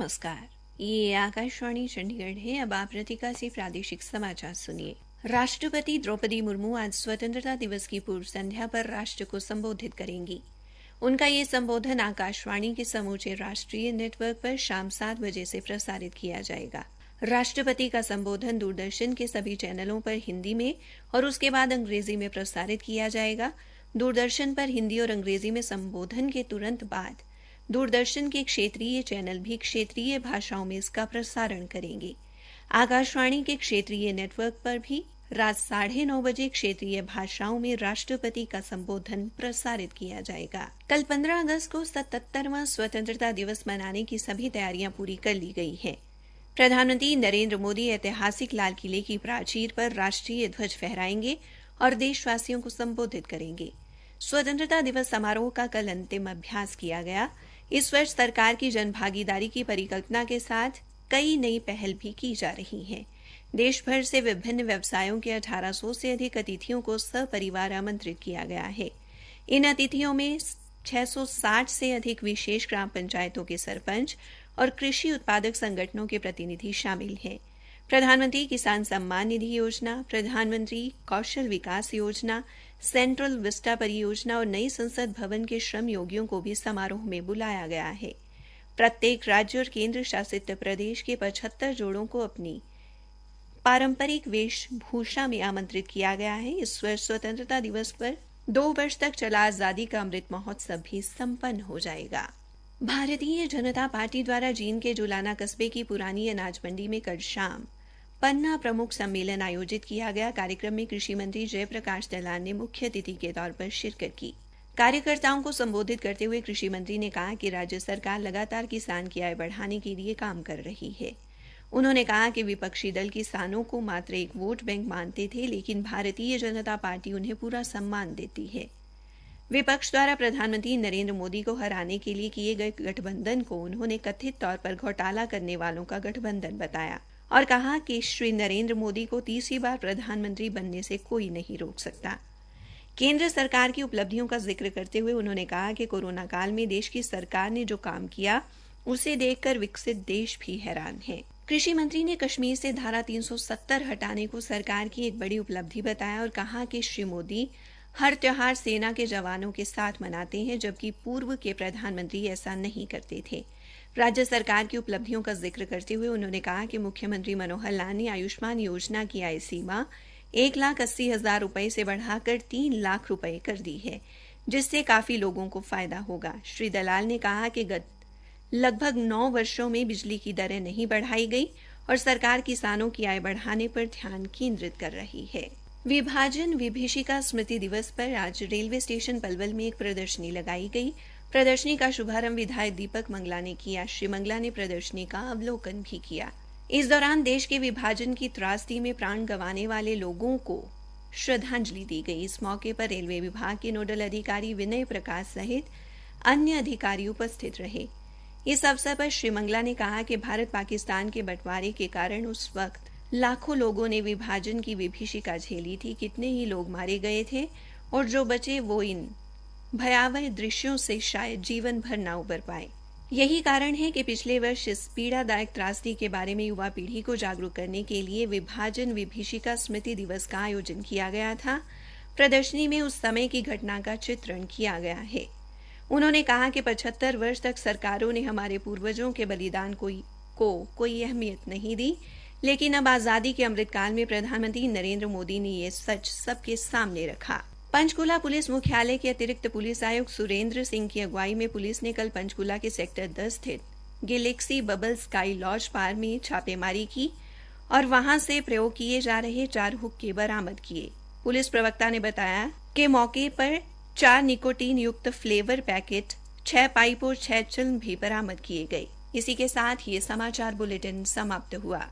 नमस्कार, ये आकाशवाणी चंडीगढ़ है। अब आप रतिका से प्रादेशिक समाचार सुनिए। राष्ट्रपति द्रौपदी मुर्मू आज स्वतंत्रता दिवस की पूर्व संध्या पर राष्ट्र को संबोधित करेंगी। उनका ये संबोधन आकाशवाणी के समूचे राष्ट्रीय नेटवर्क पर शाम 7 बजे से प्रसारित किया जाएगा। राष्ट्रपति का संबोधन दूरदर्शन के सभी चैनलों पर हिंदी में और उसके बाद अंग्रेजी में प्रसारित किया जाएगा। दूरदर्शन पर हिंदी और अंग्रेजी में संबोधन के तुरंत बाद दूरदर्शन के क्षेत्रीय चैनल भी क्षेत्रीय भाषाओं में इसका प्रसारण करेंगे। आकाशवाणी के क्षेत्रीय नेटवर्क पर भी रात 9:30 बजे क्षेत्रीय भाषाओं में राष्ट्रपति का संबोधन प्रसारित किया जाएगा। कल 15 अगस्त को 77वां स्वतंत्रता दिवस मनाने की सभी तैयारियां पूरी कर ली गई हैं। प्रधानमंत्री नरेंद्र मोदी ऐतिहासिक लाल किले की प्राचीर पर राष्ट्रीय ध्वज फहराएंगे और देशवासियों को संबोधित करेंगे। स्वतंत्रता दिवस समारोह का कल अंतिम अभ्यास किया गया। इस वर्ष सरकार की जनभागीदारी की परिकल्पना के साथ कई नई पहल भी की जा रही हैं। देश भर से विभिन्न व्यवसायों के 1800 से अधिक अतिथियों को सपरिवार आमंत्रित किया गया है। इन अतिथियों में 660 से अधिक विशेष ग्राम पंचायतों के सरपंच और कृषि उत्पादक संगठनों के प्रतिनिधि शामिल हैं। प्रधानमंत्री किसान सम्मान निधि योजना, प्रधानमंत्री कौशल विकास योजना, सेंट्रल विस्टा परियोजना और नई संसद भवन के श्रम योगियों को भी समारोह में बुलाया गया है। प्रत्येक राज्य और केंद्र शासित प्रदेश के 75 जोड़ों को अपनी पारंपरिक वेशभूषा में आमंत्रित किया गया है। इस वर्ष स्वतंत्रता दिवस पर 2 वर्ष तक चला आजादी का अमृत महोत्सव भी संपन्न हो जाएगा। भारतीय जनता पार्टी द्वारा जींद के जुलाना कस्बे की पुरानी अनाज मंडी में कल शाम पन्ना प्रमुख सम्मेलन आयोजित किया गया। कार्यक्रम में कृषि मंत्री जयप्रकाश दलाल ने मुख्य अतिथि के तौर पर शिरकत की। कार्यकर्ताओं को संबोधित करते हुए कृषि मंत्री ने कहा कि राज्य सरकार लगातार किसान की आय बढ़ाने के लिए काम कर रही है। उन्होंने कहा कि विपक्षी दल किसानों को मात्र एक वोट बैंक मानते थे, लेकिन भारतीय जनता पार्टी उन्हें पूरा सम्मान देती है। विपक्ष द्वारा प्रधानमंत्री नरेंद्र मोदी को हराने के लिए किए गए गठबंधन को उन्होंने कथित तौर पर घोटाला करने वालों का गठबंधन बताया और कहा कि श्री नरेंद्र मोदी को तीसरी बार प्रधानमंत्री बनने से कोई नहीं रोक सकता। केंद्र सरकार की उपलब्धियों का जिक्र करते हुए उन्होंने कहा कि कोरोना काल में देश की सरकार ने जो काम किया उसे देखकर विकसित देश भी हैरान है। कृषि मंत्री ने कश्मीर से धारा 370 हटाने को सरकार की एक बड़ी उपलब्धि बताया और कहा कि श्री मोदी हर त्योहार सेना के जवानों के साथ मनाते हैं, जबकि पूर्व के प्रधानमंत्री ऐसा नहीं करते थे। राज्य सरकार की उपलब्धियों का जिक्र करते हुए उन्होंने कहा कि मुख्यमंत्री मनोहर लाल ने आयुष्मान योजना की आय सीमा 1,80,000 रुपए से बढ़ाकर 3 लाख रुपए कर दी है, जिससे काफी लोगों को फायदा होगा। श्री दलाल ने कहा कि गत लगभग 9 वर्षों में बिजली की दरें नहीं बढ़ाई गई और सरकार किसानों की आय बढ़ाने पर ध्यान केंद्रित कर रही है। विभाजन विभीषिका स्मृति दिवस पर आज रेलवे स्टेशन पलवल में एक प्रदर्शनी लगाई गई। प्रदर्शनी का शुभारंभ विधायक दीपक मंगला ने किया। श्री मंगला ने प्रदर्शनी का अवलोकन भी किया। इस दौरान देश के विभाजन की त्रासदी में प्राण गंवाने वाले लोगों को श्रद्धांजलि दी गई। इस मौके पर रेलवे विभाग के नोडल अधिकारी विनय प्रकाश सहित अन्य अधिकारी उपस्थित रहे। इस अवसर पर श्री मंगला ने कहा कि भारत पाकिस्तान के बंटवारे के कारण उस वक्त लाखों लोगों ने विभाजन की विभीषिका झेली थी। कितने ही लोग मारे गए थे और जो बचे वो इन भयावह दृश्यों से शायद जीवन भर ना उबर पाए। यही कारण है कि पिछले वर्ष इस पीड़ादायक त्रासदी के बारे में युवा पीढ़ी को जागरूक करने के लिए विभाजन विभीषिका स्मृति दिवस का आयोजन किया गया था। प्रदर्शनी में उस समय की घटना का चित्रण किया गया है। उन्होंने कहा कि 75 वर्ष तक सरकारों ने हमारे पूर्वजों के बलिदान को कोई अहमियत नहीं दी, लेकिन अब आजादी के अमृतकाल में प्रधानमंत्री नरेंद्र मोदी ने ये सच सबके सामने रखा। पंचकुला पुलिस मुख्यालय के अतिरिक्त पुलिस आयुक्त सुरेंद्र सिंह की अगुवाई में पुलिस ने कल पंचकुला के सेक्टर 10 स्थित गैलेक्सी बबल स्काई लॉज पार में छापेमारी की और वहां से प्रयोग किए जा रहे 4 हुक्के बरामद किए। पुलिस प्रवक्ता ने बताया कि मौके पर 4 निकोटीन युक्त फ्लेवर पैकेट, 6 पाइप और 6 चिल्म भी बरामद किए गए। इसी के साथ ये समाचार बुलेटिन समाप्त हुआ।